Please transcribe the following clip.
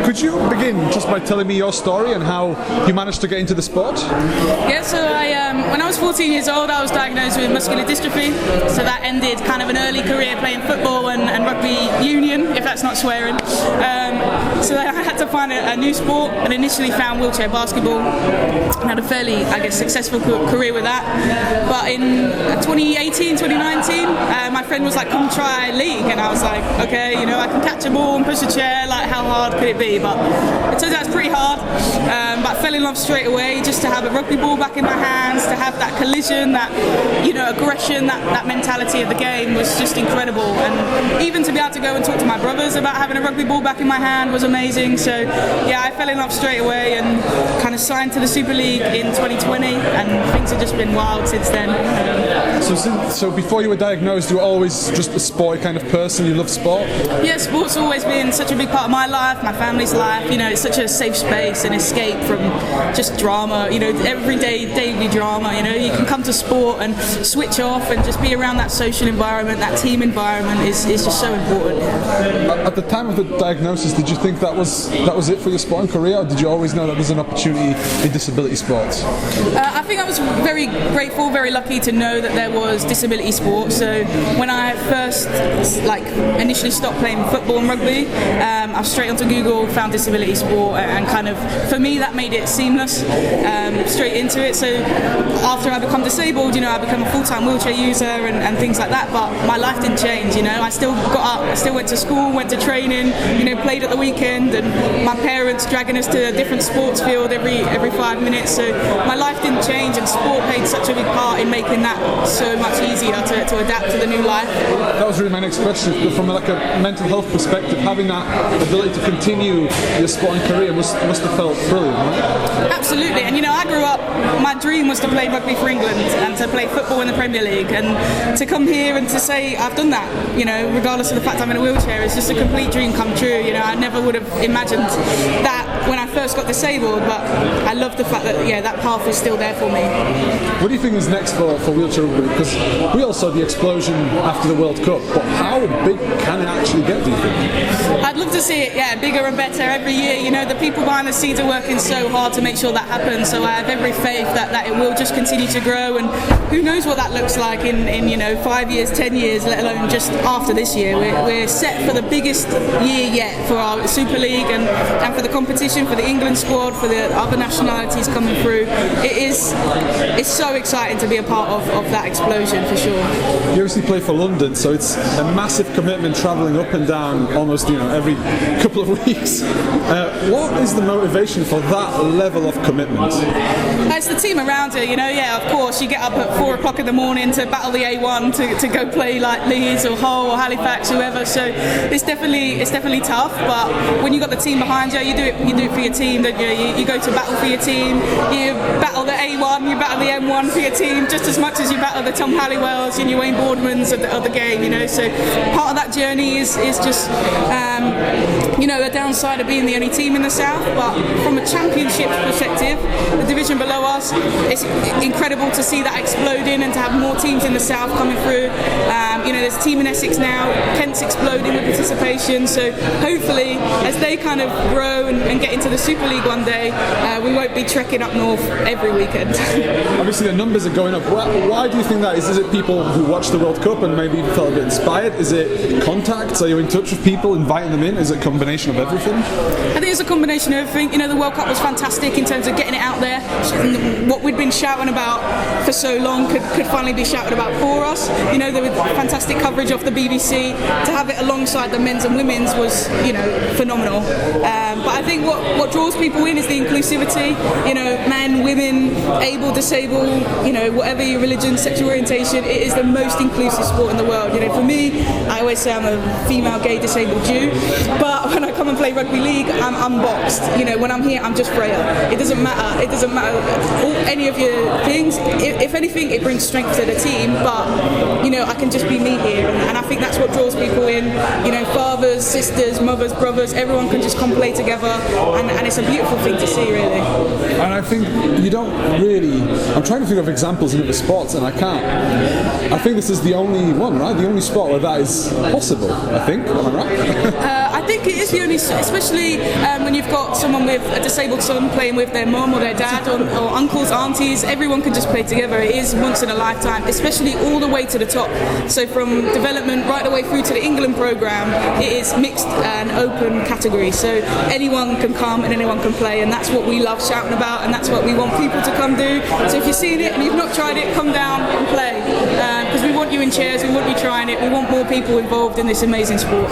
Could you begin just by telling me your story and how you managed to get into the sport? Yeah, so when I was 14 years old, I was diagnosed with muscular dystrophy. So that ended kind of an early career playing football and rugby union, if that's not swearing. So I had to find a new sport, and initially found wheelchair basketball. And had a fairly, successful career with that. But in 2018, 2019, my friend was like, "Come try league," and I was like, "Okay, I can catch a ball and push a chair. Like, how hard could it be?" But it turns out it's pretty hard. But I fell in love straight away, just to have a rugby ball back in my hands, to have that collision, that aggression, that mentality of the game was just incredible. And even to be able to go and talk to my brothers about having a rugby ball back in my hand was amazing. So yeah, I fell in love straight away and kind of signed to the Super League in 2020, and things have just been wild since then. So before you were diagnosed, you were always just a sporty kind of person? You love sport? Yeah, sport's always been such a big part of my life, my family's life. It's such a safe space and escape from just drama. Everyday daily drama. You can come to sport and switch off and just be around that social environment, that team environment is just so important. At the time of the diagnosis, did you think that was it for your sporting career, or did you always know that there's an opportunity in disability sports? I think I was very grateful, very lucky to know that there was disability sport. So when I first initially stopped playing football and rugby, I was straight onto Google, found disability sport, and kind of, for me, that made it seamless, straight into it. So after I become disabled, I become a full-time wheelchair user and things like that, but my life didn't change. I still got up, I still went to school, went to training, played at the weekend, and my parents dragging us to a different sports field every 5 minutes. So my life didn't change, and sport played such a big part in making that so much easier to adapt to the new life. That was really my next question. From a mental health perspective, having that ability to continue your sporting career must have felt brilliant, right? Absolutely, and I grew up, my dream was to play rugby for England and to play football in the Premier League, and to come here and to say I've done that, regardless of the fact I'm in a wheelchair, it's just a complete dream come true. I never would have imagined that when I first got disabled, but I love the fact that that path was still there for me. What do you think is next for wheelchair rugby? Because we all saw the explosion after the World Cup, but how big can it actually get, do you think? I'd love to see it, bigger and better every year. The people behind the scenes are working so hard to make sure that happens, so I have every faith that it will just continue to grow, and who knows what that looks like in 5 years, 10 years, let alone just after this year. We're set for the biggest year yet for our Super League and for the competition, for the England squad, for the other nationalities coming through. It's so exciting to be a part of that explosion, for sure. You obviously play for London, so it's a massive commitment travelling up and down almost every couple of weeks. What is the motivation for that level of commitment? It's the team around you, of course, you get up at 4 o'clock in the morning to battle the A1 to go play like Leeds or Hull or Halifax, whoever, so it's definitely tough, but when you've got the team behind you, you do it for your team, don't you? You go to battle for your team, you battle the A1, you battle the M1 for your team just as much as you battle the Tom Halliwells and your Wayne Boardmans of the game, so part of that journey is just a downside of being the only team in the South, but from a championship perspective, the division below us, it's incredible to see that exploding and to have more teams in the South coming through. There's a team in Essex now, Kent's exploding with participation, so hopefully as they kind of grow and get into the Super League one day, we won't be trekking up north every weekend. Obviously the numbers are going up. Why do you think that is? Is it people who watch the World Cup and maybe felt a bit inspired? Is it contacts? Are you in touch with people, inviting them in? Is it a combination of everything? I think it's a combination of everything. The World Cup was fantastic in terms of getting it out there. What we'd been shouting about for so long could finally be shouted about for us. There was fantastic coverage off the BBC. To have it alongside the men's and women's was, phenomenal. But I think what draws people in is the inclusivity. Men, women, able, disabled, whatever your religion, sexual orientation, it is the most inclusive sport in the world. For me, I always say I'm a female, gay, disabled Jew, but when I come and play rugby league, I'm unboxed. When I'm here, I'm just Freya. It doesn't matter. Any of your things. If anything, it brings strength to the team, but I can just be me here, and I think that's what draws people in. Fathers, sisters, mothers, brothers, everyone can just come play together together, and it's a beautiful thing to see, really. And I think you don't really. I'm trying to think of examples in other sports, and I can't. I think this is the only one, right? The only sport where that is possible. I think. Am I right? I think it is the only, especially when you've got someone with a disabled son playing with their mum or their dad or uncles, aunties. Everyone can just play together. It is once in a lifetime, especially all the way to the top. So from development right the way through to the England programme, it is mixed and open category. So anyone can come and anyone can play, and that's what we love shouting about, and that's what we want people to come do. So if you're seeing it and you've not tried it, come down and play, because we want you in chairs, we want you trying it, we want more people involved in this amazing sport.